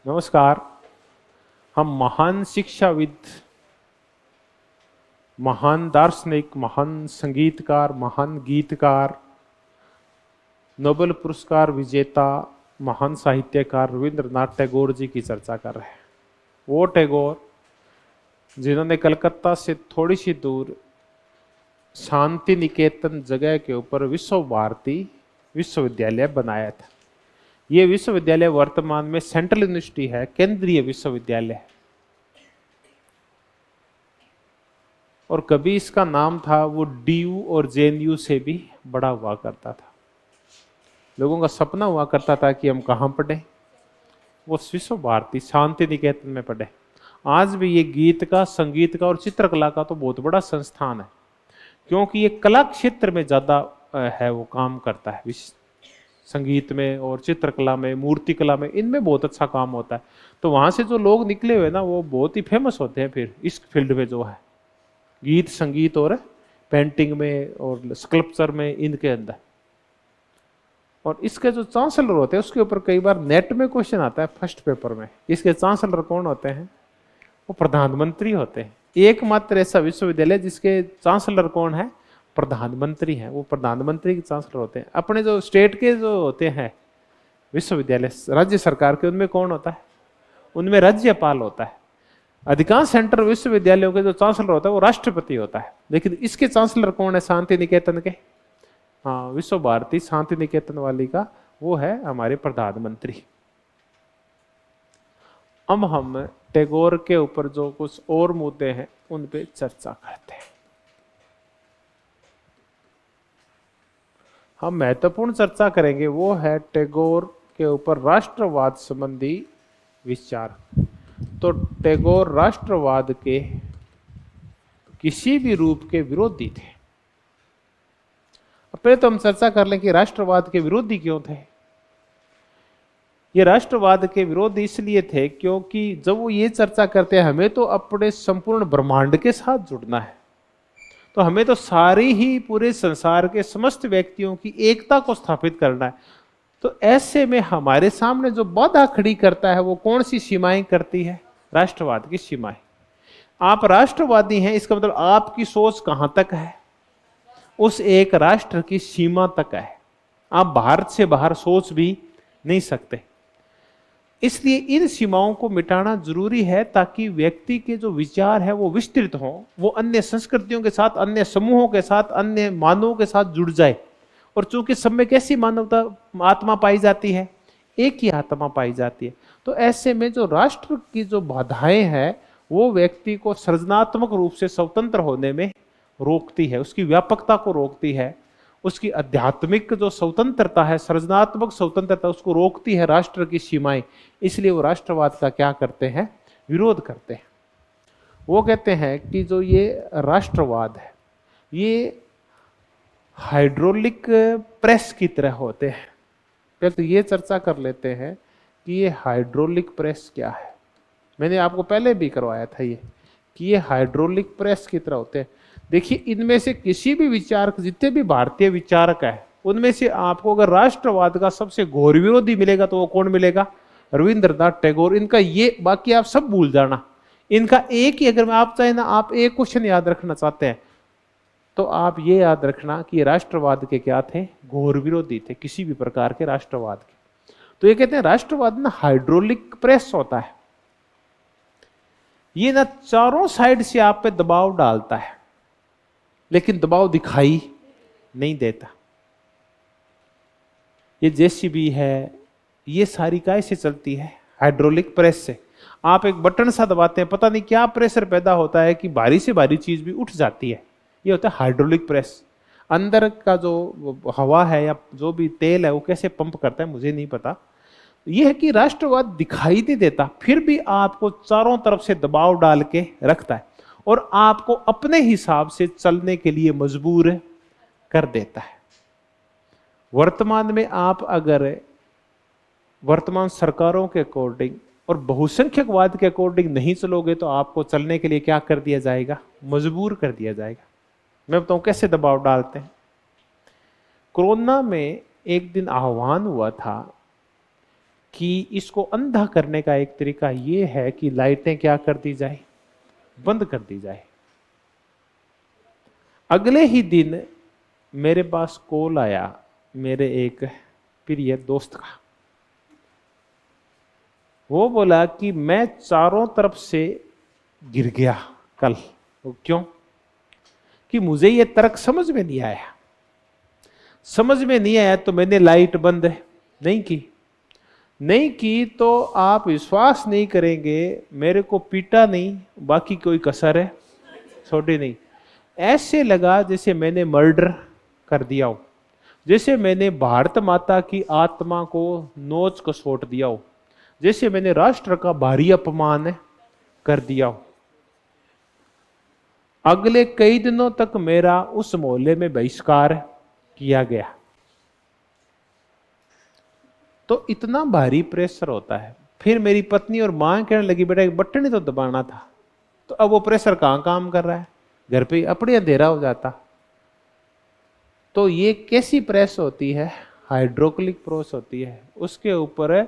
नमस्कार। हम महान शिक्षाविद, महान दार्शनिक, महान संगीतकार, महान गीतकार, नोबेल पुरस्कार विजेता, महान साहित्यकार रविंद्रनाथ टैगोर जी की चर्चा कर रहे हैं। वो टैगोर जिन्होंने कलकत्ता से थोड़ी सी दूर शांति निकेतन जगह के ऊपर विश्व भारती विश्वविद्यालय बनाया था। ये विश्वविद्यालय वर्तमान में सेंट्रल यूनिवर्सिटी है, केंद्रीय विश्वविद्यालय है। और कभी इसका नाम था वो डीयू और जेएनयू से भी बड़ा हुआ करता था। लोगों का सपना हुआ करता था कि हम कहाँ पढ़े, वो विश्व भारती शांति निकेतन में पढ़े। आज भी ये गीत का, संगीत का और चित्रकला का तो बहुत बड़ा संस्थान है, क्योंकि ये कला क्षेत्र में ज़्यादा है, वो काम करता है। संगीत में और चित्रकला में, मूर्ति कला में, इनमें बहुत अच्छा काम होता है। तो वहाँ से जो लोग निकले हुए ना, वो बहुत ही फेमस होते हैं फिर इस फील्ड में, जो है गीत, संगीत और पेंटिंग में और स्कल्पचर में, इनके अंदर। और इसके जो चांसलर होते हैं उसके ऊपर कई बार नेट में क्वेश्चन आता है, फर्स्ट पेपर में। इसके चांसलर कौन होते हैं? वो प्रधानमंत्री होते हैं। एकमात्र ऐसा विश्वविद्यालय जिसके चांसलर कौन है? प्रधानमंत्री हैं। वो प्रधानमंत्री के चांसलर होते हैं। अपने जो स्टेट के जो होते हैं विश्वविद्यालय, राज्य सरकार के, उनमें कौन होता है? उनमें राज्यपाल होता है। अधिकांश सेंट्रल विश्वविद्यालयों के जो चांसलर होता है वो राष्ट्रपति होता है। लेकिन इसके चांसलर कौन है? शांति निकेतन के, हाँ, विश्व भारती शांति निकेतन वाली का वो है हमारे प्रधानमंत्री। अब हम टैगोर के ऊपर जो कुछ और मुद्दे हैं उन पे चर्चा करते हैं। हम महत्वपूर्ण चर्चा करेंगे वो है टैगोर के ऊपर राष्ट्रवाद संबंधी विचार। तो टैगोर राष्ट्रवाद के किसी भी रूप के विरोधी थे। पहले तो हम चर्चा कर लें कि राष्ट्रवाद के विरोधी क्यों थे। ये राष्ट्रवाद के विरोधी इसलिए थे क्योंकि जब वो ये चर्चा करते हैं हमें तो अपने संपूर्ण ब्रह्मांड के साथ जुड़ना है, तो हमें तो सारी ही पूरे संसार के समस्त व्यक्तियों की एकता को स्थापित करना है। तो ऐसे में हमारे सामने जो बाधा खड़ी करता है वो कौन सी सीमाएं करती है? राष्ट्रवाद की सीमाएं। आप राष्ट्रवादी हैं, इसका मतलब आपकी सोच कहां तक है? उस एक राष्ट्र की सीमा तक है। आप भारत से बाहर सोच भी नहीं सकते। इसलिए इन सीमाओं को मिटाना जरूरी है ताकि व्यक्ति के जो विचार है वो विस्तृत हो, वो अन्य संस्कृतियों के साथ, अन्य समूहों के साथ, अन्य मानवों के साथ जुड़ जाए। और चूंकि सब में कैसी मानवता आत्मा पाई जाती है? एक ही आत्मा पाई जाती है। तो ऐसे में जो राष्ट्र की जो बाधाएं हैं वो व्यक्ति को सृजनात्मक रूप से स्वतंत्र होने में रोकती है, उसकी व्यापकता को रोकती है, उसकी आध्यात्मिक जो स्वतंत्रता है, सृजनात्मक स्वतंत्रता, उसको रोकती है राष्ट्र की सीमाएं। इसलिए वो राष्ट्रवाद का क्या करते हैं? विरोध करते हैं। वो कहते हैं कि जो ये राष्ट्रवाद है ये हाइड्रोलिक प्रेस की तरह होते हैं। पहले तो ये चर्चा कर लेते हैं कि ये हाइड्रोलिक प्रेस क्या है। मैंने आपको पहले भी करवाया था ये कि ये हाइड्रोलिक प्रेस की तरह होते हैं। देखिए, इनमें से किसी भी विचारक, जितने भी भारतीय विचारक है, उनमें से आपको अगर राष्ट्रवाद का सबसे घोर विरोधी मिलेगा तो वो कौन मिलेगा? रविंद्रनाथ टैगोर। इनका ये, बाकी आप सब भूल जाना। इनका एक ही, अगर मैं आप चाहे ना, आप एक क्वेश्चन याद रखना चाहते हैं तो आप ये याद रखना कि राष्ट्रवाद के क्या थे? घोर विरोधी थे, किसी भी प्रकार के राष्ट्रवाद के। तो ये कहते हैं राष्ट्रवाद ना हाइड्रोलिक प्रेस होता है। ये ना चारों साइड से आप पे दबाव डालता है, लेकिन दबाव दिखाई नहीं देता। ये जेसीबी है, ये सारी कैसे चलती है? हाइड्रोलिक प्रेस से। आप एक बटन सा दबाते हैं, पता नहीं क्या प्रेशर पैदा होता है कि भारी से भारी चीज भी उठ जाती है। ये होता है हाइड्रोलिक प्रेस। अंदर का जो हवा है या जो भी तेल है वो कैसे पंप करता है मुझे नहीं पता। यह है कि राष्ट्रवाद दिखाई नहीं देता, फिर भी आपको चारों तरफ से दबाव डाल के रखता है और आपको अपने हिसाब से चलने के लिए मजबूर कर देता है। वर्तमान में आप अगर वर्तमान सरकारों के अकॉर्डिंग और बहुसंख्यकवाद के अकॉर्डिंग नहीं चलोगे तो आपको चलने के लिए क्या कर दिया जाएगा? मजबूर कर दिया जाएगा। मैं बताऊं कैसे दबाव डालते हैं। कोरोना में एक दिन आह्वान हुआ था कि इसको अंधा करने का एक तरीका ये है कि लाइटें क्या कर दी जाए, बंद कर दी जाए। अगले ही दिन मेरे पास कॉल आया मेरे एक प्रिय दोस्त का। वो बोला कि मैं चारों तरफ से गिर गया कल। वो क्यों? कि मुझे ये तर्क समझ में नहीं आया। समझ में नहीं आया तो मैंने लाइट बंद नहीं की तो आप विश्वास नहीं करेंगे, मेरे को पीटा नहीं, बाकी कोई कसर है छोटी नहीं। ऐसे लगा जैसे मैंने मर्डर कर दिया हो, जैसे मैंने भारत माता की आत्मा को नोच कसोट दिया हो, जैसे मैंने राष्ट्र का भारी अपमान कर दिया हो। अगले कई दिनों तक मेरा उस मोहल्ले में बहिष्कार किया गया। तो इतना भारी प्रेशर होता है। फिर मेरी पत्नी और मां कहने लगी, बेटा एक बटन ही तो दबाना था। तो अब वो प्रेशर कहां काम कर रहा है, घर पे अपने अंधेरा हो जाता। तो ये कैसी प्रेस होती है, हाइड्रोक्लिक प्रेस होती है। उसके ऊपर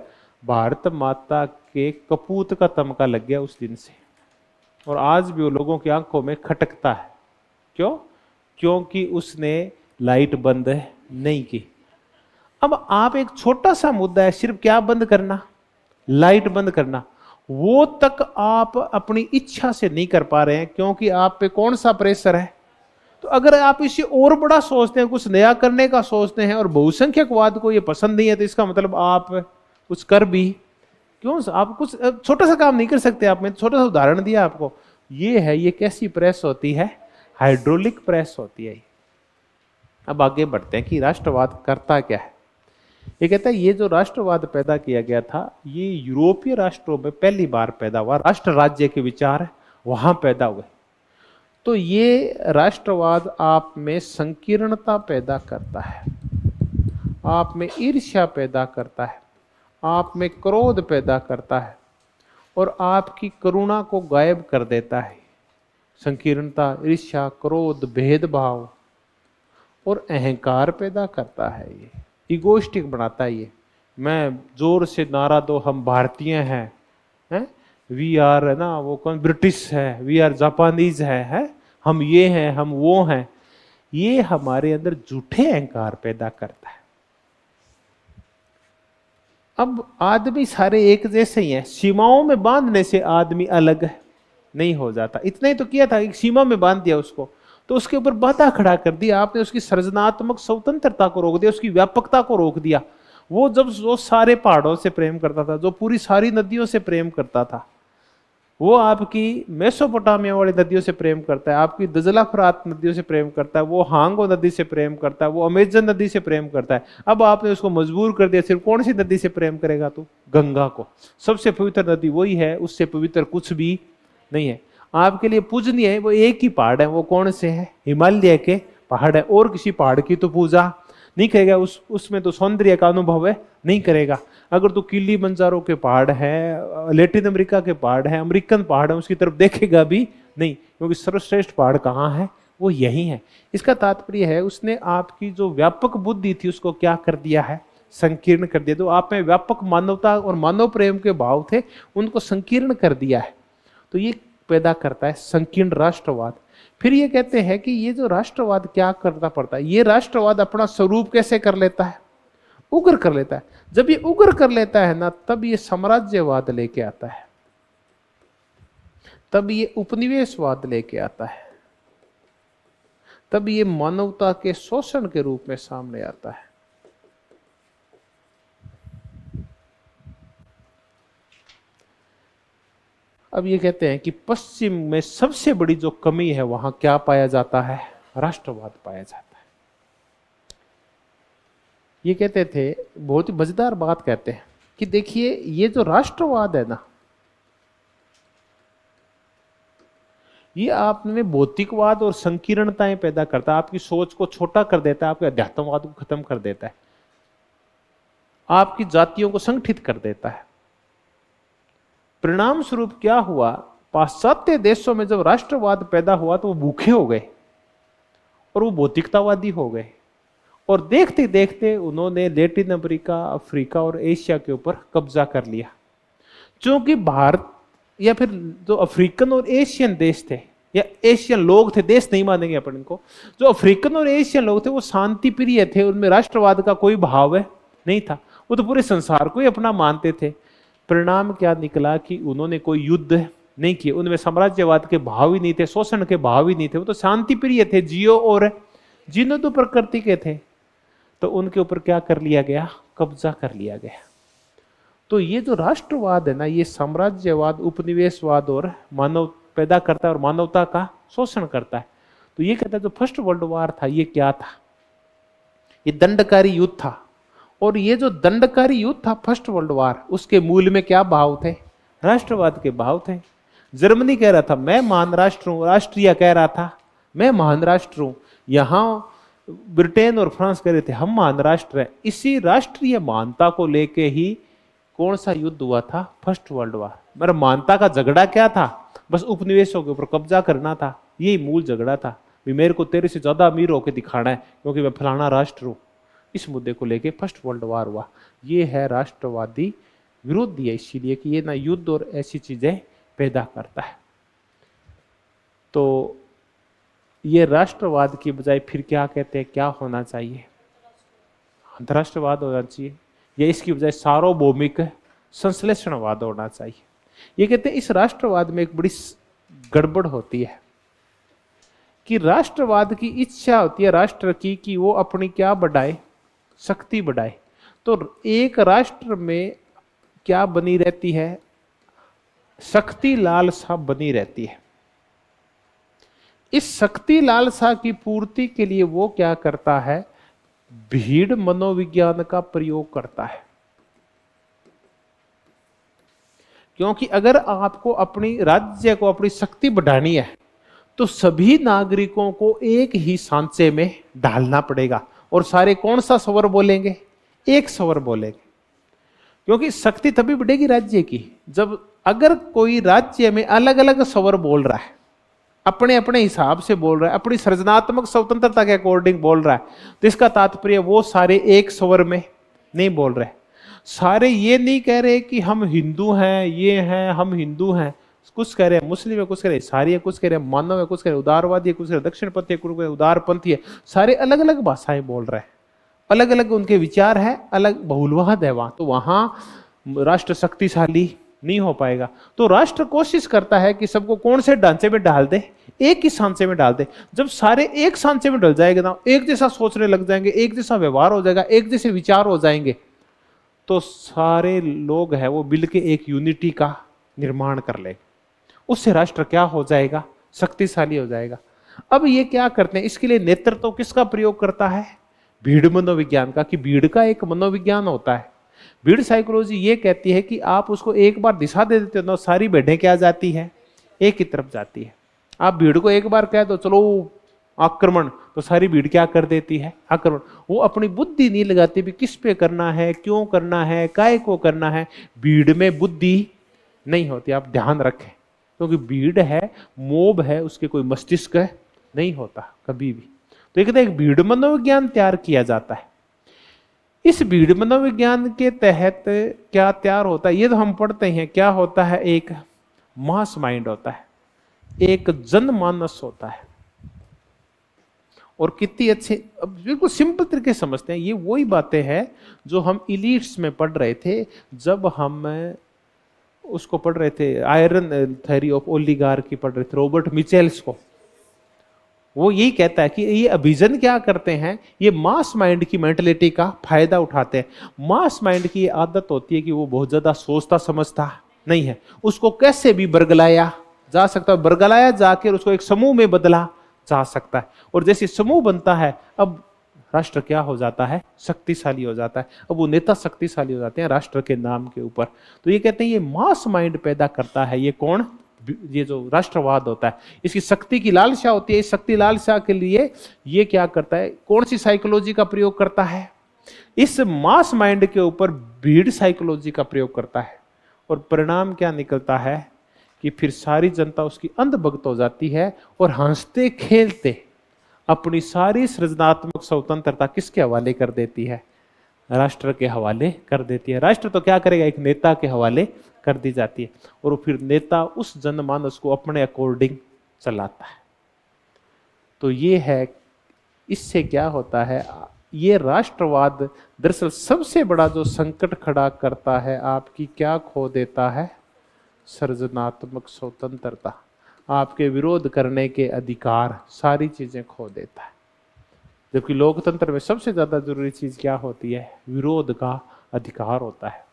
भारत माता के कपूत का तमका लग गया उस दिन से, और आज भी वो लोगों की आंखों में खटकता है। क्यों? क्योंकि उसने लाइट बंद नहीं की। अब आप एक छोटा सा मुद्दा है, सिर्फ क्या बंद करना, लाइट बंद करना, वो तक आप अपनी इच्छा से नहीं कर पा रहे हैं क्योंकि आप पे कौन सा प्रेशर है। तो अगर आप इसे और बड़ा सोचते हैं, कुछ नया करने का सोचते हैं और बहुसंख्यकवाद को ये पसंद नहीं है, तो इसका मतलब आप कुछ कर भी क्यों, आप कुछ छोटा सा काम नहीं कर सकते। आप, मैं छोटा सा उदाहरण दिया आपको। ये है, ये कैसी प्रेस होती है, हाइड्रोलिक प्रेस होती है। अब आगे बढ़ते हैं कि राष्ट्रवाद करता क्या है। ये कहता है ये जो राष्ट्रवाद पैदा किया गया था, ये यूरोपीय राष्ट्रों में पहली बार पैदा हुआ। राष्ट्र राज्य के विचार वहां पैदा हुए। तो ये राष्ट्रवाद आप में संकीर्णता पैदा करता है, आप में ईर्ष्या पैदा करता है, आप में क्रोध पैदा करता है, और आपकी करुणा को गायब कर देता है। संकीर्णता, ईर्ष्या, क्रोध, भेदभाव और अहंकार पैदा करता है। ये इगोइस्टिक बनाता है। ये मैं जोर से नारा दो, हम भारतीय हैं, वी आर, है ना, वो कौन, ब्रिटिश है, वी आर जापानीज है, हम ये हैं, हम वो हैं। ये हमारे अंदर झूठे अहंकार पैदा करता है। अब आदमी सारे एक जैसे ही हैं, सीमाओं में बांधने से आदमी अलग नहीं हो जाता। इतना ही तो किया था, एक सीमा में बांध दिया उसको, तो उसके ऊपर बाधा खड़ा कर दिया आपने, उसकी सृजनात्मक स्वतंत्रता को रोक दिया, उसकी व्यापकता को रोक दिया। वो जब जो सारे पहाड़ों से प्रेम करता था, जो पूरी सारी नदियों से प्रेम करता था, वो आपकी मेसोपोटामिया वाली नदियों से प्रेम करता है, आपकी दजला फरात नदियों से प्रेम करता है, वो हांगो नदी से प्रेम करता है, वो अमेजन नदी से प्रेम करता है। अब आपने उसको मजबूर कर दिया, सिर्फ कौन सी नदी से प्रेम करेगा तू? गंगा को। सबसे पवित्र नदी वही है, उससे पवित्र कुछ भी नहीं है। आपके लिए पूजनीय है वो एक ही पहाड़ है, वो कौन से है? हिमालय के पहाड़ है। और किसी पहाड़ की तो पूजा नहीं करेगा, उसमें तो सौंदर्य का अनुभव नहीं करेगा। अगर तो किलिमंजारो के पहाड़ है, लैटिन अमेरिका के पहाड़ है, अमेरिकन पहाड़ है, उसकी तरफ देखेगा भी नहीं, क्योंकि सर्वश्रेष्ठ पहाड़ कहाँ है? वो यही है। इसका तात्पर्य है उसने आपकी जो व्यापक बुद्धि थी उसको क्या कर दिया है? संकीर्ण कर दिया। तो आप में व्यापक मानवता और मानव प्रेम के भाव थे, उनको संकीर्ण कर दिया है। तो ये पैदा करता है संकीर्ण राष्ट्रवाद। फिर ये कहते हैं कि ये जो राष्ट्रवाद क्या करना पड़ता है, ये राष्ट्रवाद अपना स्वरूप कैसे कर लेता है? उग्र कर लेता है। जब ये उग्र कर लेता है ना, तब ये साम्राज्यवाद लेके आता है, तब ये उपनिवेशवाद लेके आता है, तब ये मानवता के शोषण के रूप में सामने आता है। अब ये कहते हैं कि पश्चिम में सबसे बड़ी जो कमी है वहां क्या पाया जाता है? राष्ट्रवाद पाया जाता है। ये कहते थे, बहुत ही मजेदार बात कहते हैं कि देखिए ये जो राष्ट्रवाद है ना, ये आप में भौतिकवाद और संकीर्णताएं पैदा करता है, आपकी सोच को छोटा कर देता है, आपके अध्यात्मवाद को खत्म कर देता है, आपकी जातियों को संगठित कर देता है। परिणाम स्वरूप क्या हुआ? पाश्चात्य देशों में जब राष्ट्रवाद पैदा हुआ तो वो भूखे हो गए और वो भौतिकतावादी हो गए, और देखते देखते उन्होंने लैटिन अमेरिका, अफ्रीका और एशिया के ऊपर कब्जा कर लिया। क्योंकि भारत या फिर जो अफ्रीकन और एशियन देश थे या एशियन लोग थे, देश नहीं मानेंगे अपन इनको, जो अफ्रीकन और एशियन लोग थे वो शांति प्रिय थे, उनमें राष्ट्रवाद का कोई भाव नहीं था, वो तो पूरे संसार को ही अपना मानते थे। परिणाम क्या निकला कि उन्होंने कोई युद्ध नहीं किए, उनमें साम्राज्यवाद के भाव ही नहीं थे, शोषण के भाव ही नहीं थे, वो तो शांति प्रिय थे, जियो और जिनो तो प्रकृति के थे। तो उनके ऊपर क्या कर लिया गया, कब्जा कर लिया गया। तो ये जो राष्ट्रवाद है ना, ये साम्राज्यवाद, उपनिवेशवाद और मानव पैदा करता है और मानवता का शोषण करता है। तो ये कहता है जो फर्स्ट वर्ल्ड वॉर था ये क्या था, ये दंडकारी युद्ध था। और ये जो दंडकारी युद्ध था फर्स्ट वर्ल्ड वॉर, उसके मूल में क्या भाव थे, राष्ट्रवाद के भाव थे। जर्मनी कह रहा था मैं महान राष्ट्र हूं, ऑस्ट्रिया कह रहा था मैं महान राष्ट्र हूं, यहां ब्रिटेन और फ्रांस कह रहे थे हम महान राष्ट्र है। इसी राष्ट्रीय मानता को लेके ही कौन सा युद्ध हुआ था, फर्स्ट वर्ल्ड वॉर। मेरा मानता का झगड़ा क्या था, बस उपनिवेशों के ऊपर कब्जा करना था, यही मूल झगड़ा था। भी मेरे को तेरे से ज्यादा अमीर होकर दिखाना है क्योंकि मैं फलाना राष्ट्र हूं। इस मुद्दे को लेके फर्स्ट वर्ल्ड वॉर हुआ। ये है राष्ट्रवादी विरोधी है, इसीलिए कि ये ना युद्ध और ऐसी चीजें पैदा करता है। तो ये राष्ट्रवाद की बजाय फिर क्या कहते हैं, क्या होना चाहिए, अंतरराष्ट्रवाद होना चाहिए, या इसकी बजाय सार्वभौमिक संश्लेषणवाद होना चाहिए। ये कहते हैं इस राष्ट्रवाद में एक बड़ी गड़बड़ होती है कि राष्ट्रवाद की इच्छा होती है राष्ट्र की कि वो अपनी क्या बढ़ाए, शक्ति बढ़ाए। तो एक राष्ट्र में क्या बनी रहती है, शक्ति लालसा बनी रहती है। इस शक्ति लालसा की पूर्ति के लिए वो क्या करता है, भीड़ मनोविज्ञान का प्रयोग करता है। क्योंकि अगर आपको अपनी राज्य को अपनी शक्ति बढ़ानी है तो सभी नागरिकों को एक ही सांचे में ढालना पड़ेगा। और सारे कौन सा स्वर बोलेंगे, एक स्वर बोलेंगे। क्योंकि शक्ति तभी बढ़ेगी राज्य की जब अगर कोई राज्य में अलग अलग स्वर बोल रहा है, अपने अपने हिसाब से बोल रहा है, अपनी सृजनात्मक स्वतंत्रता के अकॉर्डिंग बोल रहा है, तो इसका तात्पर्य वो सारे एक स्वर में नहीं बोल रहे। सारे ये नहीं कह रहे कि हम हिंदू हैं, ये हैं, हम हिंदू हैं। कुछ कह रहे हैं मुस्लिम है, कुछ कह रहे हैं ईसाई है, कुछ कह रहे हैं मानव है, कुछ कह रहे हैं उदारवादी है, कुछ कह रहे हैं दक्षिणपंथी है, कुछ कह रहे हैं उदारपंथी है। सारे अलग अलग भाषाएं बोल रहे हैं, अलग अलग उनके विचार है, अलग बहुलवाद है वहां। तो वहां राष्ट्र शक्तिशाली नहीं हो पाएगा। तो राष्ट्र कोशिश करता है कि सबको कौन से ढांचे में डाल दे, एक ही सांचे में डाल दे। जब सारे एक सांचे में डल जाएंगे ना, एक जैसा सोचने लग जाएंगे, एक जैसा व्यवहार हो जाएगा, एक जैसे विचार हो जाएंगे, तो सारे लोग हैं वो मिल के एक यूनिटी का निर्माण कर लेंगे। उससे राष्ट्र क्या हो जाएगा, शक्तिशाली हो जाएगा। अब ये क्या करते हैं, इसके लिए नेतृत्व किसका प्रयोग करता है, भीड़ मनोविज्ञान का। कि भीड़ का एक मनोविज्ञान होता है। भीड़ साइकोलॉजी ये कहती है कि आप उसको एक बार दिशा दे देते हो ना, सारी भेड़ें क्या जाती है, एक ही तरफ जाती है। आप भीड़ को एक बार कह दो चलो आक्रमण, तो सारी भीड़ क्या कर देती है, आक्रमण। वो अपनी बुद्धि नहीं लगाती भी किस पे करना है, क्यों करना है, काय को करना है। भीड़ में बुद्धि नहीं होती, आप ध्यान रखें। क्योंकि भीड़ है, मोब है, उसके कोई मस्तिष्क नहीं होता कभी भी। तो एक भीड़ मनोविज्ञान तैयार किया जाता है। इस भीड़ मनोविज्ञान के तहत क्या तैयार होता है, ये तो हम पढ़ते हैं। क्या होता है, एक मास माइंड होता है, एक जनमानस होता है। और कितनी अच्छे, बिल्कुल सिंपल तरीके से समझते हैं। ये वही बातें हैं जो हम इलीट्स में पढ़ रहे थे जब हम उसको पढ़ रहे थे, आयरन थ्योरी ऑफ ओलिगार्की पढ़ रहे थे, रॉबर्ट मिचेल्स को। वो यही कहता है कि ये अभिजन क्या करते हैं, ये मास माइंड की मेंटलिटी का फायदा उठाते हैं। मास माइंड की आदत होती है कि वो बहुत ज्यादा सोचता समझता नहीं है, उसको कैसे भी बरगलाया जा सकता है, बरगलाया जाकर उसको एक समूह में बदला जा सकता है। और जैसे समूह बनता है, अब राष्ट्र क्या हो जाता है, शक्तिशाली हो जाता है। अब वो नेता शक्तिशाली हो जाते हैं राष्ट्र के नाम के ऊपर। तो ये कहते हैं ये मास माइंड पैदा करता है। ये कौन, ये जो राष्ट्रवाद होता है, इसकी शक्ति की लालसा होती है। इस शक्ति लालसा के लिए ये क्या करता है, कौन सी साइकोलॉजी का प्रयोग करता है, इस मास माइंड के ऊपर भीड़ साइकोलॉजी का प्रयोग करता है। और परिणाम क्या निकलता है कि फिर सारी जनता उसकी अंधभक्त हो जाती है और हंसते खेलते अपनी सारी सृजनात्मक स्वतंत्रता किसके हवाले कर देती है? राष्ट्र के हवाले कर देती है। राष्ट्र तो क्या करेगा? एक नेता के हवाले कर दी जाती है और फिर नेता उस जनमानस को अपने अकॉर्डिंग चलाता है। तो ये है, इससे क्या होता है, ये राष्ट्रवाद दरअसल सबसे बड़ा जो संकट खड़ा करता है, आपकी क्या खो देता है? सृजनात्मक स्वतंत्रता, आपके विरोध करने के अधिकार, सारी चीजें खो देता है। जबकि लोकतंत्र में सबसे ज्यादा जरूरी चीज क्या होती है? विरोध का अधिकार होता है।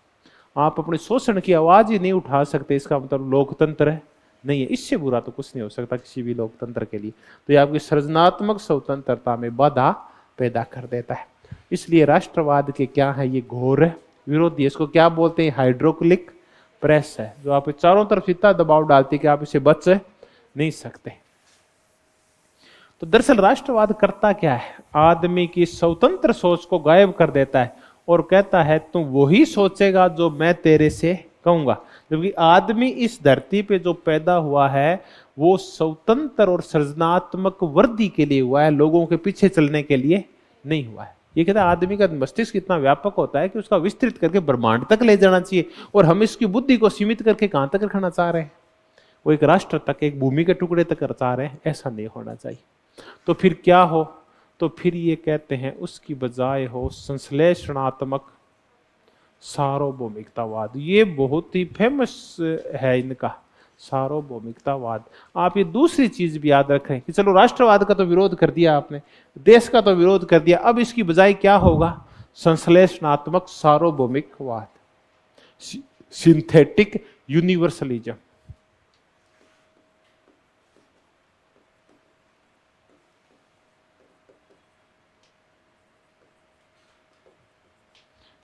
आप अपने शोषण की आवाज ही नहीं उठा सकते, इसका मतलब लोकतंत्र नहीं है। इससे बुरा तो कुछ नहीं हो सकता किसी भी लोकतंत्र के लिए। तो ये आपकी सृजनात्मक स्वतंत्रता में बाधा पैदा कर देता है। इसलिए राष्ट्रवाद के क्या है? ये घोर विरोधी। इसको क्या बोलते हैं? हाइड्रोक्लिक प्रेस है, जो आप चारों तरफ इतना दबाव डालती है कि आप इसे बच नहीं सकते। तो दरअसल राष्ट्रवाद करता क्या है? आदमी की स्वतंत्र सोच को गायब कर देता है और कहता है तुम वही सोचेगा जो मैं तेरे से कहूंगा। जबकि आदमी इस धरती पे जो पैदा हुआ है वो स्वतंत्र और सृजनात्मक वृद्धि के लिए हुआ है, लोगों के पीछे चलने के लिए नहीं हुआ है। ये कहता है आदमी का मस्तिष्क इतना व्यापक होता है कि उसका विस्तृत करके ब्रह्मांड तक ले जाना चाहिए, और हम इसकी बुद्धि को सीमित करके कहां तक रखना चाह रहे हैं? वो एक राष्ट्र तक, एक भूमि के टुकड़े तक चाह रहे हैं। ऐसा नहीं होना चाहिए। तो फिर क्या हो? तो फिर ये कहते हैं उसकी बजाय हो संश्लेषणात्मक सार्वभौमिकतावाद। ये बहुत ही फेमस है इनका, सार्वभौमिकतावाद। आप ये दूसरी चीज भी याद रखें कि चलो राष्ट्रवाद का तो विरोध कर दिया आपने, देश का तो विरोध कर दिया, अब इसकी बजाय क्या होगा? संश्लेषणात्मक सार्वभौमिकवाद, सिंथेटिक यूनिवर्सलिज्म।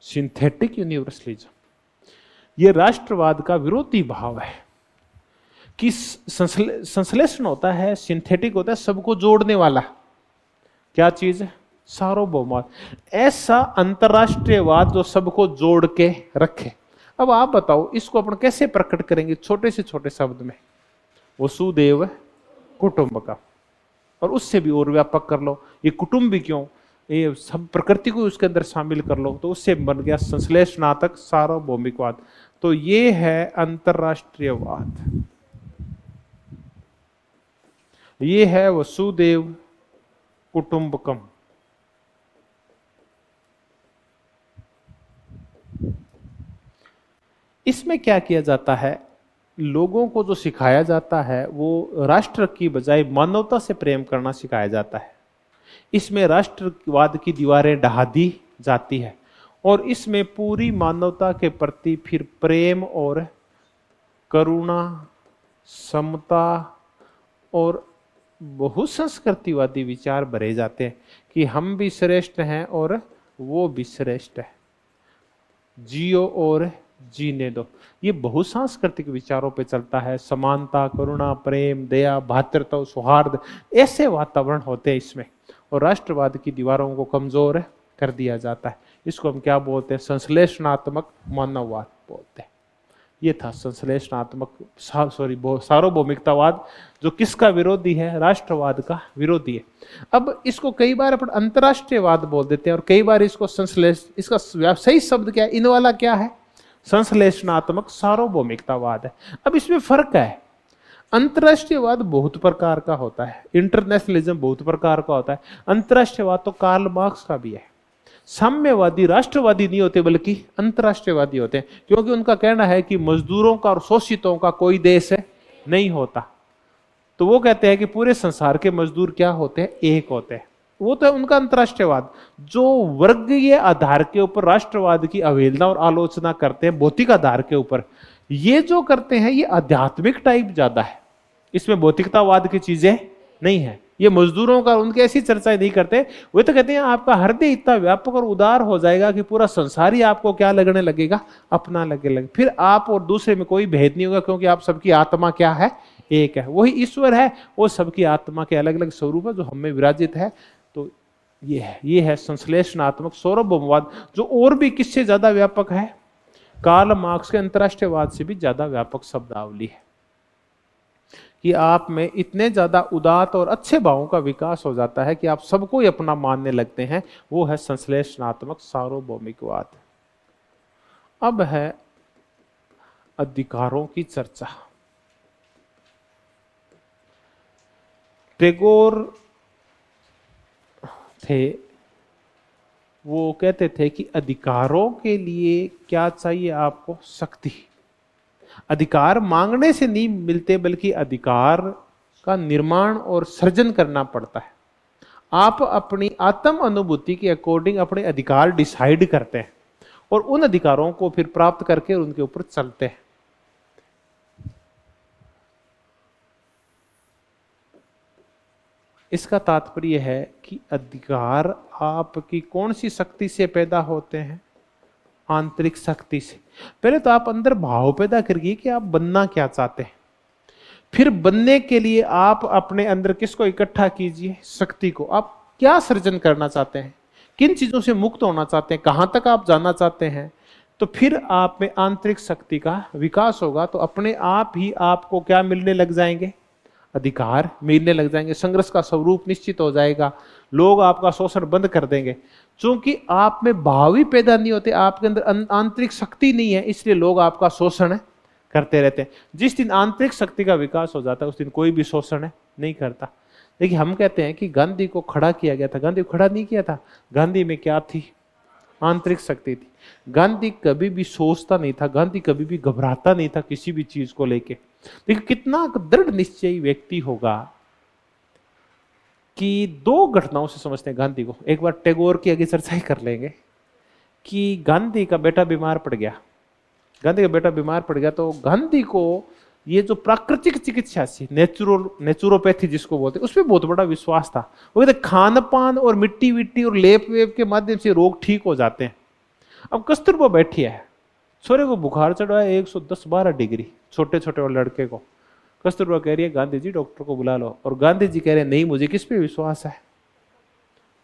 सिंथेटिक यूनिवर्सलिज्म ये राष्ट्रवाद का विरोधी भाव है कि संश्लेषण होता है, सिंथेटिक होता है सबको जोड़ने वाला। क्या चीज है? सार्वभौमवाद। ऐसा अंतरराष्ट्रीयवाद जो सबको जोड़ के रखे। अब आप बताओ इसको अपन कैसे प्रकट करेंगे? छोटे से छोटे शब्द में, वसुदेव कुटुंबकम, और उससे भी और व्यापक कर लो। ये कुटुंब भी क्यों, ये सब प्रकृति को उसके अंदर शामिल कर लो, तो उससे बन गया संश्लेषणात्मक सार्वभौमिकवाद। तो ये है अंतरराष्ट्रीयवाद, ये है वसुदेव कुटुंबकम। इसमें क्या किया जाता है? लोगों को जो सिखाया जाता है वो राष्ट्र की बजाय मानवता से प्रेम करना सिखाया जाता है। इसमें राष्ट्रवाद की दीवारें ढहा दी जाती है और इसमें पूरी मानवता के प्रति फिर प्रेम और करुणा, समता और बहुसंस्कृतिवादी विचार भरे जाते हैं कि हम भी श्रेष्ठ हैं और वो भी श्रेष्ठ है, जियो और जीने दो। ये बहुसांस्कृतिक विचारों पे चलता है। समानता, करुणा, प्रेम, दया, भ्रातृत्व, सौहार्द, ऐसे वातावरण होते हैं इसमें, और राष्ट्रवाद की दीवारों को कमजोर कर दिया जाता है। इसको हम क्या बोलते हैं? संश्लेषणात्मक मानववाद बोलते हैं। ये था संश्लेषणात्मक सार्वभौमिकतावाद, जो किसका विरोधी है? राष्ट्रवाद का विरोधी है। अब इसको कई बार अपन अंतरराष्ट्रीयवाद बोल देते हैं और कई बार इसको इसका सही शब्द क्या है? इन वाला क्या है? संश्लेषणात्मक सार्वभौमिकतावाद है। अब इसमें फर्क है, अंतरराष्ट्रीयवाद बहुत प्रकार का होता है, इंटरनेशनलिज्म बहुत प्रकार का होता है। अंतरराष्ट्रीयवाद तो कार्ल मार्क्स का भी है। साम्यवादी राष्ट्रवादी नहीं होते बल्कि अंतरराष्ट्रीयवादी होते हैं, क्योंकि उनका कहना है कि मजदूरों का और शोषितों का कोई देश नहीं होता। तो वो कहते हैं कि पूरे संसार के मजदूर क्या होते हैं? एक होते हैं। वो तो है उनका अंतरराष्ट्रीयवाद। जो वर्गीय आधार के ऊपर राष्ट्रवाद की अवहेलना और आलोचना करते हैं, भौतिक आधार के ऊपर, ये जो करते हैं ये आध्यात्मिक टाइप ज्यादा है, इसमें भौतिकतावाद की चीजें नहीं है। ये मजदूरों का उनके ऐसी चर्चाएं नहीं करते। वे तो कहते हैं आपका हृदय इतना व्यापक और उदार हो जाएगा कि पूरा संसार ही आपको क्या लगने लगेगा? अपना लगे। फिर आप और दूसरे में कोई भेद नहीं होगा, क्योंकि आप सबकी आत्मा क्या है? एक है। वही ईश्वर है, वो सबकी आत्मा के अलग अलग स्वरूप है जो हमें विराजित है। तो ये है संश्लेषणात्मक सार्वभौमवाद, जो और भी किससे ज्यादा व्यापक है? कार्ल मार्क्स के अंतरराष्ट्रीयवाद से भी ज्यादा व्यापक शब्दावली है। कि आप में इतने ज्यादा उदात्त और अच्छे भावों का विकास हो जाता है कि आप सबको ही अपना मानने लगते हैं। वो है संश्लेषणात्मक सार्वभौमिकवाद। अब है अधिकारों की चर्चा। टैगोर थे, वो कहते थे कि अधिकारों के लिए क्या चाहिए आपको? शक्ति। अधिकार मांगने से नहीं मिलते, बल्कि अधिकार का निर्माण और सृजन करना पड़ता है। आप अपनी आत्म अनुभूति के अकॉर्डिंग अपने अधिकार डिसाइड करते हैं और उन अधिकारों को फिर प्राप्त करके उनके ऊपर चलते हैं। इसका तात्पर्य है कि अधिकार आपकी कौन सी शक्ति से पैदा होते हैं? आंतरिक शक्ति से। पहले तो आप अंदर भाव पैदा करिए कि आप बनना क्या चाहते हैं। फिर बनने के लिए आप अपने अंदर किसको इकट्ठा कीजिए? शक्ति को। आप क्या सृजन करना चाहते हैं? किन चीजों से मुक्त होना चाहते हैं? कहां तक आप जाना चाहते हैं? तो फिर आप में आंतरिक शक्ति का विकास होगा। तो अपने आप ही आपको क्या मिलने लग जाएंगे? अधिकार मिलने लग जाएंगे। संघर्ष का स्वरूप निश्चित हो जाएगा। लोग आपका शोषण बंद कर देंगे। क्योंकि आप में भाव ही पैदा नहीं होते, आपके अंदर आंतरिक शक्ति नहीं है, इसलिए लोग आपका शोषण करते रहते हैं। जिस दिन आंतरिक शक्ति का विकास हो जाता है उस दिन कोई भी शोषण नहीं करता। देखिए, हम कहते हैं कि गांधी को खड़ा किया गया था। गांधी को खड़ा नहीं किया था। गांधी में क्या थी? आंतरिक शक्ति थी। गांधी कभी भी सोचता नहीं था, गांधी कभी भी घबराता नहीं था किसी भी चीज को लेके। देखिए कितना दृढ़ निश्चयी व्यक्ति होगा कि दो घटनाओं से समझते हैं गांधी को। एक बार टैगोर की आगे चर्चा ही कर लेंगे कि गांधी का बेटा बीमार पड़ गया। गांधी का बेटा बीमार पड़ गया तो गांधी को ये जो प्राकृतिक चिकित्सा थी, नेचुरोपैथी जिसको बोलते, उस पर बहुत बड़ा विश्वास था। वो कहते खान पान और मिट्टी विट्टी और लेप वेप के माध्यम से रोग ठीक हो जाते हैं। अब कस्तूरबा बैठी है, छोरे को बुखार चढ़ा है 110-12 डिग्री, छोटे छोटे और लड़के को। कस्तूरबा कह रही है गांधी जी डॉक्टर को बुला लो। और गांधी जी कह रहे हैं नहीं, मुझे किस पे विश्वास है?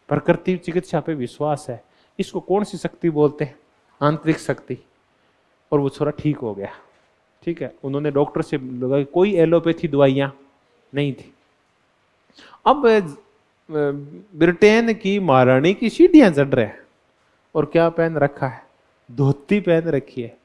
प्रकृति चिकित्सा पे विश्वास है। इसको कौन सी शक्ति बोलते हैं? आंतरिक शक्ति। और वो छोरा ठीक हो गया। ठीक है, उन्होंने डॉक्टर से लगा, कोई एलोपैथी दवाइयां नहीं थी। अब ब्रिटेन की महारानी की सीढ़ियां चढ़ रहे हैं और क्या पहन रखा है? धोती पहन रखी है।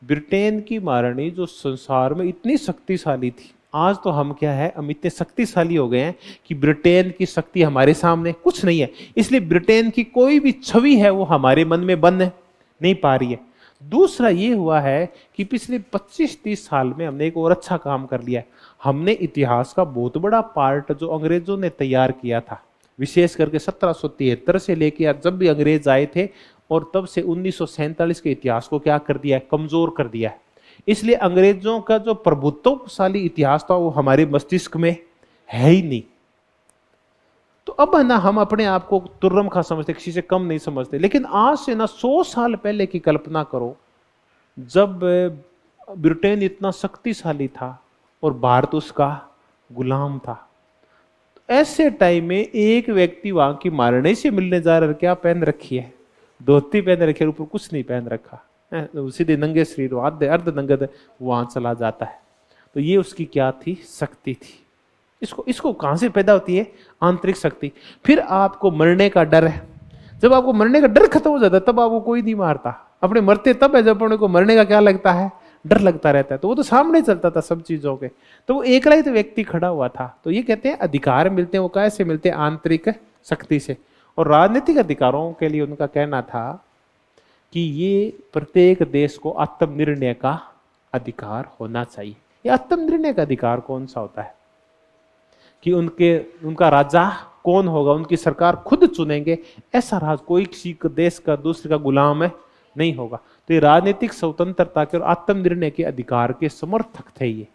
ब्रिटेन की महारानी जो संसार में इतनी शक्तिशाली थी, आज तो हम क्या है, हम इतने शक्तिशाली हो गए हैं कि ब्रिटेन की शक्ति हमारे सामने कुछ नहीं है। इसलिए ब्रिटेन की कोई भी छवि है वो हमारे मन में बन नहीं पा रही है। दूसरा ये हुआ है कि पिछले 25-30 साल में हमने एक और अच्छा काम कर लिया है। हमने इतिहास का बहुत बड़ा पार्ट जो अंग्रेजों ने तैयार किया था, विशेष करके 1773 से लेकर जब भी अंग्रेज आए थे और तब से 1947 के इतिहास को क्या कर दिया है? कमजोर कर दिया है। इसलिए अंग्रेजों का जो प्रभुत्वशाली इतिहास था वो हमारे मस्तिष्क में है ही नहीं। तो अब है ना, हम अपने आप को तुर्रम खा समझते, किसी से कम नहीं समझते। लेकिन आज से ना 100 साल पहले की कल्पना करो, जब ब्रिटेन इतना शक्तिशाली था और भारत उसका गुलाम था। ऐसे टाइम में एक व्यक्ति वहां की महारानी से मिलने जा रहा है, क्या पहन रखी है? धोती पहन रखी है, ऊपर कुछ नहीं पहन रखा, सीधे नंगे शरीर, अर्ध नंगे वहां चला जाता है। तो ये उसकी क्या थी? शक्ति थी। इसको कहां से पैदा होती है? आंतरिक शक्ति। फिर आपको मरने का डर है। जब आपको मरने का डर खत्म हो जाता है तब आपको कोई नहीं मारता। अपने मरते तब है जब अपने को मरने का क्या लगता है? डर लगता रहता है। तो वो तो सामने चलता था सब चीजों के। तो वो एकला ही तो व्यक्ति खड़ा हुआ था। तो ये कहते हैं अधिकार मिलते हैं, वो कैसे मिलते हैं? आंतरिक शक्ति से। और राजनीतिक अधिकारों के लिए उनका कहना था कि ये प्रत्येक देश को आत्मनिर्णय का अधिकार होना चाहिए। ये आत्मनिर्णय का अधिकार कौन सा होता है? कि उनका राजा कौन होगा, उनकी सरकार खुद चुनेंगे। ऐसा राज कोई किसी देश का दूसरे का गुलाम नहीं होगा। तो ये राजनीतिक स्वतंत्रता के और आत्मनिर्णय के अधिकार के समर्थक थे ये।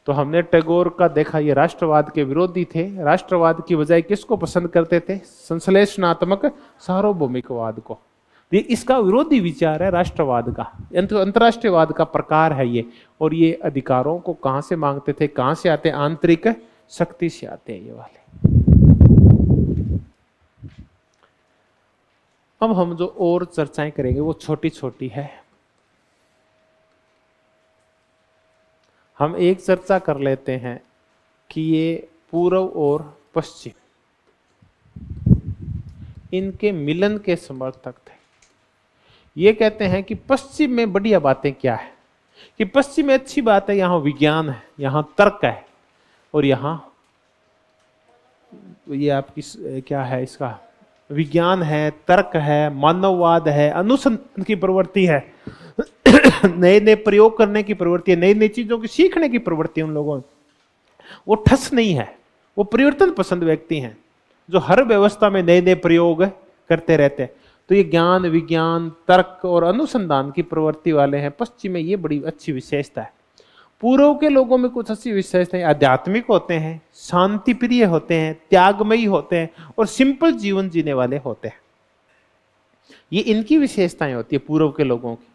तो हमने टैगोर का देखा, ये राष्ट्रवाद के विरोधी थे। राष्ट्रवाद की बजाय किसको पसंद करते थे? संश्लेषणात्मक सार्वभौमिकवाद को। ये इसका विरोधी विचार है राष्ट्रवाद का, अंतरराष्ट्रीयवाद का प्रकार है ये। और ये अधिकारों को कहां से मांगते थे? कहां से आते हैं? आंतरिक शक्ति से आते हैं ये वाले। अब हम जो और चर्चाएं करेंगे वो छोटी छोटी है। हम एक चर्चा कर लेते हैं कि ये पूर्व और पश्चिम इनके मिलन के समर्थक थे। ये कहते हैं कि पश्चिम में बढ़िया बातें क्या है, कि पश्चिम में अच्छी बात है, यहाँ विज्ञान है, यहाँ तर्क है, और यहाँ ये आपकी क्या है, इसका विज्ञान है, तर्क है, मानववाद है, अनुसंधान की प्रवृत्ति है, नए नए प्रयोग करने की प्रवृत्ति है, नई नई चीजों की सीखने की प्रवृत्ति है उन लोगों में। वो ठस नहीं है, वो परिवर्तन पसंद व्यक्ति हैं जो हर व्यवस्था में नए नए प्रयोग करते रहते हैं। तो ये ज्ञान, विज्ञान, तर्क और अनुसंधान की प्रवृत्ति वाले हैं। पश्चिम में ये बड़ी अच्छी विशेषता है। पूर्व के लोगों में कुछ अच्छी विशेषताएं, आध्यात्मिक होते हैं, शांति प्रिय होते हैं, त्यागमयी होते हैं और सिंपल जीवन जीने वाले होते हैं। ये इनकी विशेषताएं होती है पूर्व के लोगों की,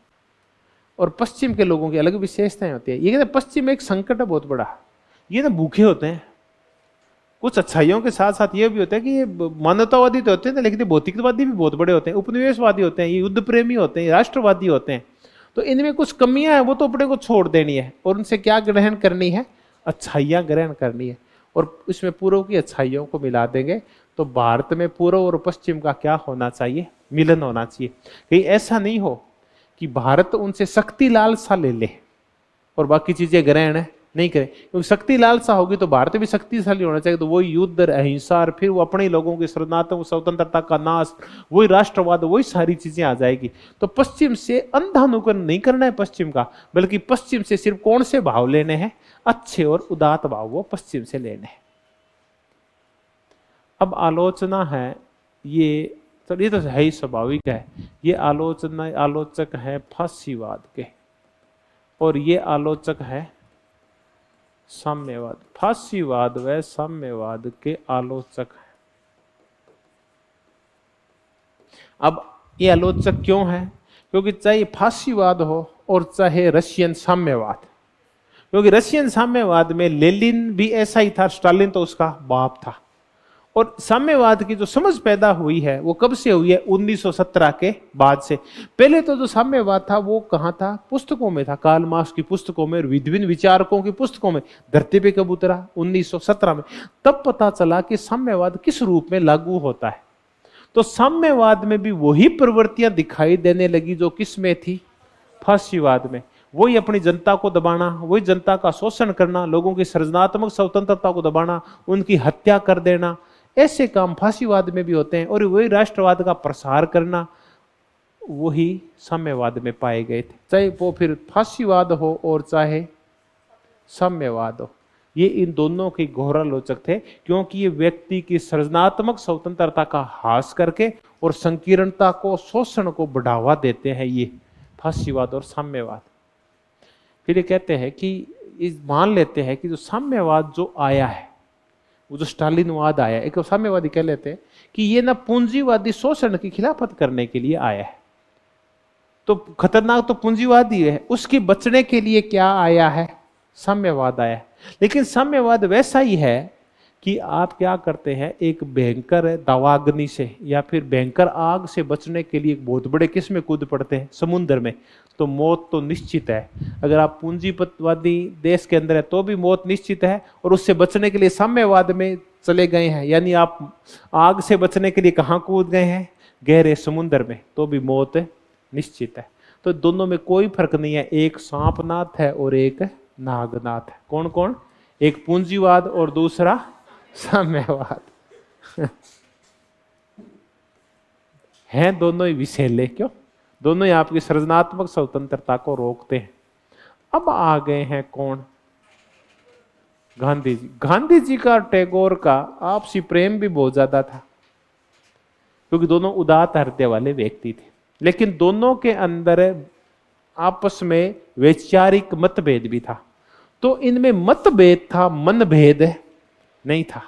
और पश्चिम के लोगों की अलग विशेषताएं होती है। ये कहते हैं पश्चिम में एक संकट है बहुत बड़ा, ये ना भूखे होते हैं। कुछ अच्छाइयों के साथ साथ ये भी होता है कि ये मानवतावादी तो होते हैं लेकिन ये भौतिकवादी भी बहुत बड़े होते हैं, उपनिवेशवादी होते हैं, ये युद्ध प्रेमी होते हैं, राष्ट्रवादी होते हैं। तो इनमें कुछ कमियां हैं, वो तो अपने को छोड़ देनी है और उनसे क्या ग्रहण करनी है, अच्छाइयां ग्रहण करनी है। और इसमें पूर्व की अच्छाइयों को मिला देंगे तो भारत में पूर्व और पश्चिम का क्या होना चाहिए, मिलन होना चाहिए। कहीं ऐसा नहीं हो कि भारत उनसे शक्ति लालसा ले ले और बाकी चीजें ग्रहण नहीं करें, क्योंकि शक्ति लालसा होगी तो भारत भी शक्तिशाली होना चाहिए। तो वही युद्ध, अहिंसा, और फिर वो अपने लोगों की सृजनात्मक स्वतंत्रता का नाश, वही राष्ट्रवाद, वही सारी चीजें आ जाएगी। तो पश्चिम से अंधानुकरण नहीं करना है पश्चिम का, बल्कि पश्चिम से सिर्फ कौन से भाव लेने हैं, अच्छे और उदात भाव वो पश्चिम से लेने हैं। अब आलोचना है, ये तो है ही स्वाभाविक है। ये आलोचक है फासीवाद के, और ये आलोचक है साम्यवाद। फासीवाद व साम्यवाद के आलोचक है। अब ये आलोचक क्यों है? क्योंकि चाहे फासीवाद हो और चाहे रशियन साम्यवाद, क्योंकि रशियन साम्यवाद में लेनिन भी ऐसा ही था, स्टालिन तो उसका बाप था। और साम्यवाद की जो समझ पैदा हुई है वो कब से हुई है? 1917 के बाद से। पहले तो जो साम्यवाद था वो कहाँ था? पुस्तकों में था, कार्ल मार्क्स की पुस्तकों में और विभिन्न विचारकों की पुस्तकों में। धरती पे कब उतरा? 1917 में। तब पता चला कि साम्यवाद किस रूप में लागू होता है। तो साम्यवाद में भी वही प्रवृत्तियां दिखाई देने लगी जो किस में थी? फासीवाद में। वही अपनी जनता को दबाना, वही जनता का शोषण करना, लोगों की सृजनात्मक स्वतंत्रता को दबाना, उनकी हत्या कर देना, ऐसे काम फासीवाद में भी होते हैं। और वही राष्ट्रवाद का प्रसार करना, वही साम्यवाद में पाए गए थे। चाहे वो फिर फासीवाद हो और चाहे साम्यवाद हो, ये इन दोनों के घोर आलोचक थे, क्योंकि ये व्यक्ति की सृजनात्मक स्वतंत्रता का ह्रास करके और संकीर्णता को, शोषण को बढ़ावा देते हैं, ये फासीवाद और साम्यवाद। फिर ये कहते हैं कि मान लेते हैं कि जो साम्यवाद जो आया है, वो जो स्टालिनवाद आया, एक साम्यवादी कह लेते हैं कि ये ना पूंजीवादी शोषण की खिलाफत करने के लिए आया है। तो खतरनाक तो पूंजीवादी है, उसके बचने के लिए क्या आया है? साम्यवाद आया है। लेकिन साम्यवाद वैसा ही है कि आप क्या करते हैं, एक भयंकर दावाग्नि से या फिर भयंकर आग से बचने के लिए एक बहुत बड़े किस में कूद पड़ते हैं? समुद्र में। तो मौत तो निश्चित है। अगर आप पूंजीपतिवादी देश के अंदर है तो भी मौत निश्चित है, और उससे बचने के लिए साम्यवाद में चले गए हैं, यानी आप आग से बचने के लिए कहाँ कूद गए हैं? गहरे समुद्र में, तो भी मौत निश्चित है। तो दोनों में कोई फर्क नहीं है, एक सांपनाथ है और एक नागनाथ है। कौन कौन? एक पूंजीवाद और दूसरा साम्यवाद। हैं दोनों ही विषैले। क्यों? दोनों ही आपकी सृजनात्मक स्वतंत्रता को रोकते हैं। अब आ गए हैं कौन? गांधी जी। गांधी जी का, टैगोर का आपसी प्रेम भी बहुत ज्यादा था, क्योंकि दोनों उदात हृदय वाले व्यक्ति थे। लेकिन दोनों के अंदर आपस में वैचारिक मतभेद भी था। तो इनमें मतभेद था, मनभेद नहीं था।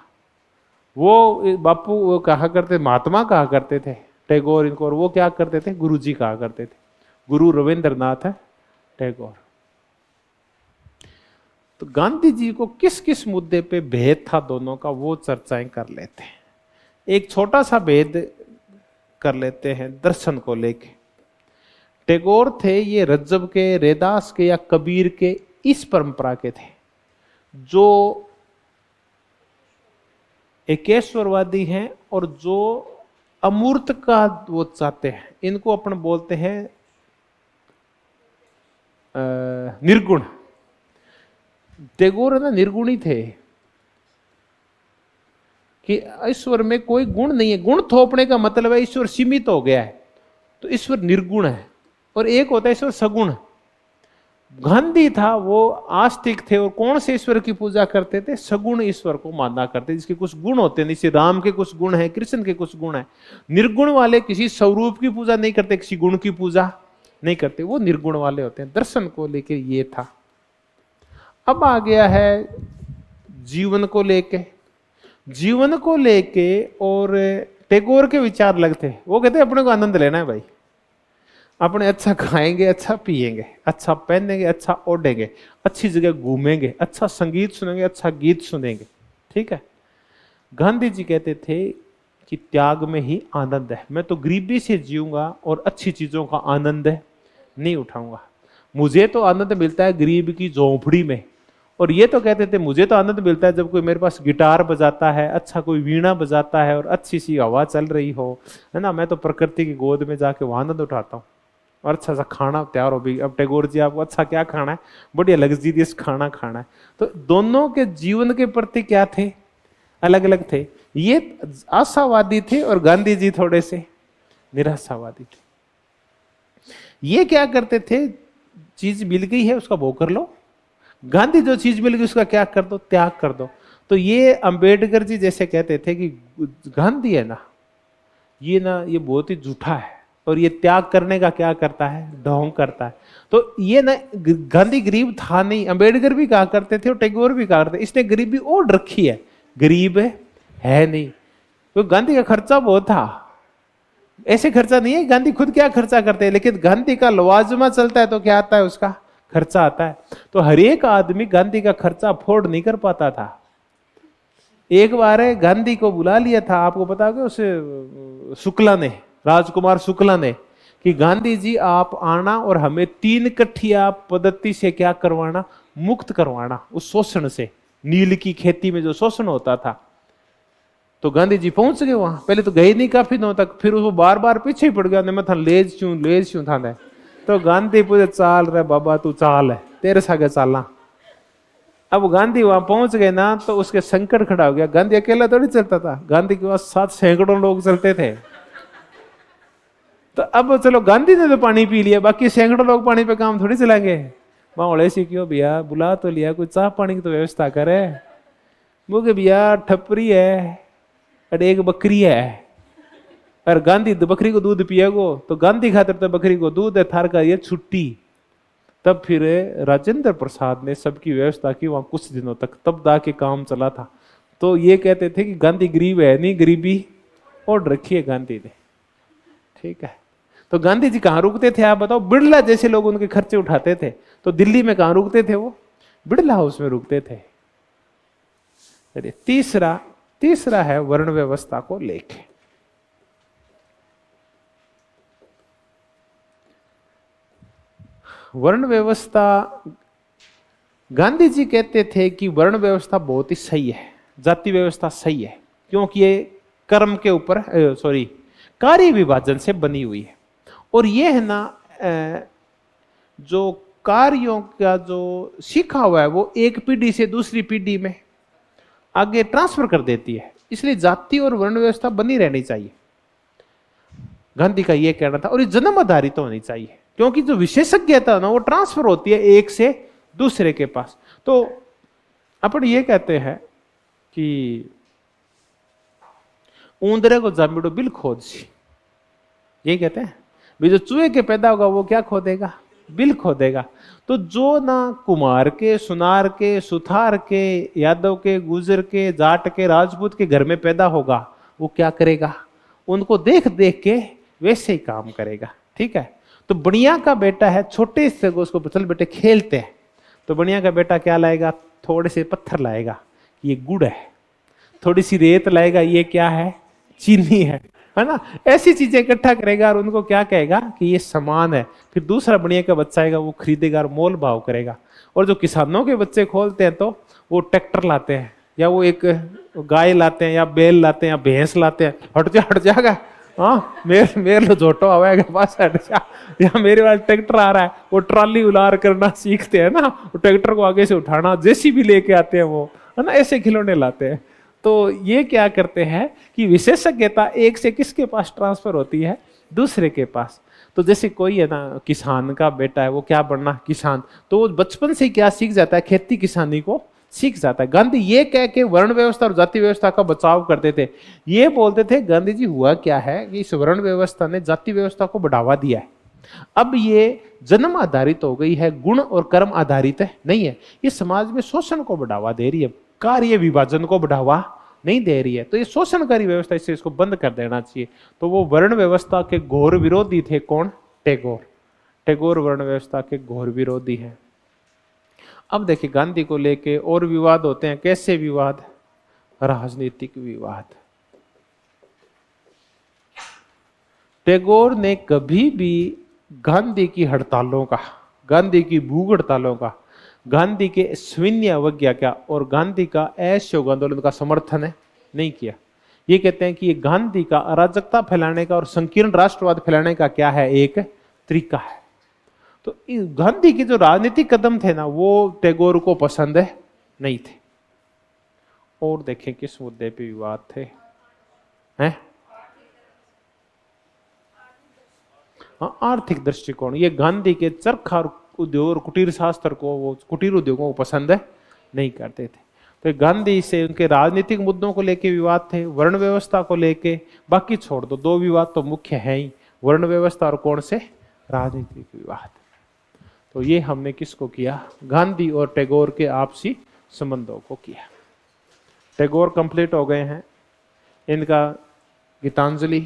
वो बापू वो कहा करते, महात्मा कहा करते थे टैगोर इनको, और वो क्या करते थे? गुरु जी कहा करते थे, गुरु रविंद्रनाथ टैगोर। तो गांधी जी को किस किस मुद्दे पे भेद था दोनों का, वो चर्चाएं कर लेते हैं। एक छोटा सा भेद कर लेते हैं दर्शन को लेके। टैगोर थे ये रज्जब के, रैदास के या कबीर के इस परंपरा के थे। जो एकेश्वरवादी हैं और जो अमूर्त का वो चाहते हैं, इनको अपन बोलते हैं निर्गुण। टैगोर है ना निर्गुणी थे कि ईश्वर में कोई गुण नहीं है। गुण थोपने का मतलब है ईश्वर सीमित हो गया है, तो ईश्वर निर्गुण है। और एक होता है ईश्वर सगुण। गांधी था वो आस्तिक थे और कौन से ईश्वर की पूजा करते थे? सगुण ईश्वर को माना करते, जिसके कुछ गुण होते हैं। जैसे राम के कुछ गुण हैं, कृष्ण के कुछ गुण हैं। निर्गुण वाले किसी स्वरूप की पूजा नहीं करते, किसी गुण की पूजा नहीं करते, वो निर्गुण वाले होते हैं। दर्शन को लेके ये था। अब आ गया है जीवन को लेके। जीवन को लेके और टैगोर के विचार लगते हैं। वो कहते हैं अपने को आनंद लेना है भाई, अपने अच्छा खाएंगे, अच्छा पिएंगे, अच्छा पहनेंगे, अच्छा ओढ़ेंगे, अच्छी जगह घूमेंगे, अच्छा संगीत सुनेंगे, अच्छा गीत सुनेंगे। ठीक है। गांधी जी कहते थे कि त्याग में ही आनंद है। मैं तो गरीबी से जीऊंगा और अच्छी चीजों का आनंद नहीं उठाऊंगा। मुझे तो आनंद मिलता है गरीब की झोंपड़ी में। और ये तो कहते थे मुझे तो आनंद मिलता है जब कोई मेरे पास गिटार बजाता है, अच्छा कोई वीणा बजाता है और अच्छी सी हवा चल रही हो, है ना। मैं तो प्रकृति की गोद में जाके वहां आनंद उठाता हूँ। और अच्छा सा खाना तैयार हो भी। अब टैगोर जी आपको अच्छा क्या खाना है? बढ़िया लग्जरियस खाना खाना है। तो दोनों के जीवन के प्रति क्या थे? अलग अलग थे। ये आशावादी थे और गांधी जी थोड़े से निराशावादी थे। ये क्या करते थे? चीज मिल गई है उसका भोग कर लो। गांधी जो चीज मिल गई उसका क्या कर दो? त्याग कर दो। तो ये अंबेडकर जी जैसे कहते थे कि गांधी है ना ये बहुत ही झूठा है और ये त्याग करने का क्या करता है? ढोंग करता है। तो ये ना गांधी गरीब था नहीं। अंबेडकर भी कहा करते थे और टैगोर भी कहा करते, इसने गरीबी ओढ़ रखी है, गरीब है नहीं। तो गांधी का खर्चा बहुत था, ऐसे खर्चा नहीं है। गांधी खुद क्या खर्चा करते हैं, लेकिन गांधी का लवाजमा चलता है तो क्या आता है? उसका खर्चा आता है। तो हर एक आदमी गांधी का खर्चा अफोर्ड नहीं कर पाता था। एक बार गांधी को बुला लिया था, आपको पता होगा, उसे शुक्ला ने, राजकुमार शुक्ला ने, कि गांधी जी आप आना और हमें 3 कठिया पद्धति से क्या करवाना? मुक्त करवाना उस शोषण से। नील की खेती में जो शोषण होता था। तो गांधी जी पहुंच गए वहां। पहले तो गए नहीं काफी दिनों तक, फिर वो बार बार पीछे ही पड़ गया। मैं था लेज क्यों था। तो गांधी पूछे चाल रहे बाबा, तू चाल है, तेरे सागे चालना। अब गांधी वहां पहुंच गए ना तो उसके संकट खड़ा हो गया। गांधी अकेला थोड़ी चलता था, गांधी के पास 7 सैकड़ों लोग चलते थे। तो अब चलो गांधी ने तो पानी पी लिया, बाकी सैकड़ों लोग पानी पे काम थोड़ी चलाएंगे। वहां से क्यों भैया बुला तो लिया, कोई चाह पानी की तो व्यवस्था करे। वो के भैया ठपरी है और एक बकरी है, और गांधी तो बकरी को दूध पिएगो, तो गांधी खातिर तो बकरी को दूध है, थार का ये छुट्टी। तब फिर राजेंद्र प्रसाद ने सबकी व्यवस्था की वहां कुछ दिनों तक, तब जाके काम चला था। तो ये कहते थे कि गांधी गरीब है नहीं, गरीबी ओढ़ रखी है गांधी ने। ठीक है। तो गांधी जी कहाँ रुकते थे आप बताओ? बिड़ला जैसे लोग उनके खर्चे उठाते थे, तो दिल्ली में कहाँ रुकते थे? वो बिड़ला हाउस में रुकते थे। तीसरा है वर्ण व्यवस्था को लेके। वर्ण व्यवस्था, गांधी जी कहते थे कि वर्ण व्यवस्था बहुत ही सही है, जाति व्यवस्था सही है, क्योंकि ये कर्म के ऊपर कार्य विभाजन से बनी हुई है। और ये है ना जो कार्यों का जो सीखा हुआ है वो एक पीढ़ी से दूसरी पीढ़ी में आगे ट्रांसफर कर देती है। इसलिए जाति और वर्ण व्यवस्था बनी रहनी चाहिए, गांधी का ये कहना था। और ये जन्म आधारित होनी चाहिए, क्योंकि जो विशेषज्ञता ना वो ट्रांसफर होती है एक से दूसरे के पास। तो अपन ये कहते हैं कि ऊंदरे को जामिड़ो बिल खोद सी, ये कहते हैं भी जो चूहे के पैदा होगा वो क्या खोदेगा? बिल खोदेगा। तो जो ना कुमार के, सुनार के, सुथार के, यादव के, गुजर के, जाट के, राजपूत के घर में पैदा होगा, वो क्या करेगा? उनको देख देख के वैसे ही काम करेगा। ठीक है। तो बनिया का बेटा है, छोटे से उसको चल बेटे खेलते हैं, तो बनिया का बेटा क्या लाएगा? थोड़े से पत्थर लाएगा, ये गुड़ है। थोड़ी सी रेत लाएगा, ये क्या है? चीनी है। है ना, ऐसी चीजें इकट्ठा करेगा और उनको क्या कहेगा कि ये समान है। फिर दूसरा बढ़िया का बच्चा आएगा, वो खरीदेगा और मोल भाव करेगा। और जो किसानों के बच्चे खोलते हैं तो वो ट्रैक्टर लाते हैं, या वो एक गाय लाते हैं, या बैल लाते हैं, या भैंस लाते हैं। हट जाएगा, हाँ मेरे लो झोटो आवेगा पास हट जा, या मेरे पास ट्रैक्टर आ रहा है। वो ट्राली उलार करना सीखते हैं ना, वो ट्रैक्टर को आगे से उठाना, जेसीबी लेके आते हैं वो, है ना, ऐसे खिलौने लाते हैं। तो ये क्या करते हैं कि विशेषज्ञता एक से किसके पास ट्रांसफर होती है, दूसरे के पास। तो जैसे कोई है ना किसान का बेटा है, वो क्या बनना, किसान, तो वो बचपन से क्या सीख जाता है, खेती किसानी को सीख जाता है। गांधी ये कह के वर्ण व्यवस्था और जाति व्यवस्था का बचाव करते थे। ये बोलते थे गांधी जी हुआ क्या है कि इस वर्ण व्यवस्था ने जाति व्यवस्था को बढ़ावा दिया है। अब ये जन्म आधारित हो गई है, गुण और कर्म आधारित नहीं है। ये समाज में शोषण को बढ़ावा दे रही है, कार्य विभाजन को बढ़ावा नहीं दे रही है। तो ये शोषणकारी व्यवस्था, इससे इसको बंद कर देना चाहिए। तो वो वर्ण व्यवस्था के घोर विरोधी थे कौन, टैगोर वर्ण व्यवस्था के घोर विरोधी है। अब देखिए गांधी को लेके और विवाद होते हैं। कैसे विवाद, राजनीतिक विवाद। टैगोर ने कभी भी गांधी की हड़तालों का, गांधी की भूख हड़तालों का, गांधी के शून्य अवज्ञा का और गांधी का असहयोग आंदोलन का समर्थन नहीं किया। ये कहते हैं कि ये गांधी का अराजकता फैलाने का और संकीर्ण राष्ट्रवाद फैलाने का क्या है, एक तरीका है। तो गांधी के जो राजनीतिक कदम थे ना, वो टैगोर को पसंद नहीं थे। और देखें किस मुद्दे पे विवाद थे, हैं? हाँ, आर्थिक दृष्टिकोण। ये गांधी के चरखा उद्योग और कुटीर शास्त्र को, वो कुटीर उद्योगों को पसंद नहीं करते थे। तो गांधी से उनके राजनीतिक मुद्दों को लेके विवाद थे, वर्ण व्यवस्था को लेके। बाकी छोड़ दो, दो विवाद तो मुख्य है ही, वर्ण व्यवस्था और कौन से, राजनीतिक विवाद। तो ये हमने किसको किया, गांधी और टैगोर के आपसी संबंधों को किया। टैगोर कंप्लीट हो गए हैं, इनका गीतांजलि,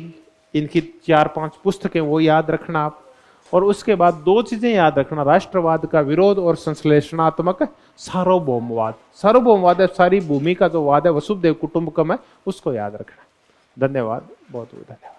इनकी 4-5 पुस्तकें वो याद रखना आप। और उसके बाद 2 चीजें याद रखना, राष्ट्रवाद का विरोध और संश्लेषणात्मक सार्वभौमवाद। सार्वभौमवाद है सारी भूमि का जो वाद है, वसुधैव कुटुंबकम है, उसको याद रखना। धन्यवाद, बहुत बहुत धन्यवाद।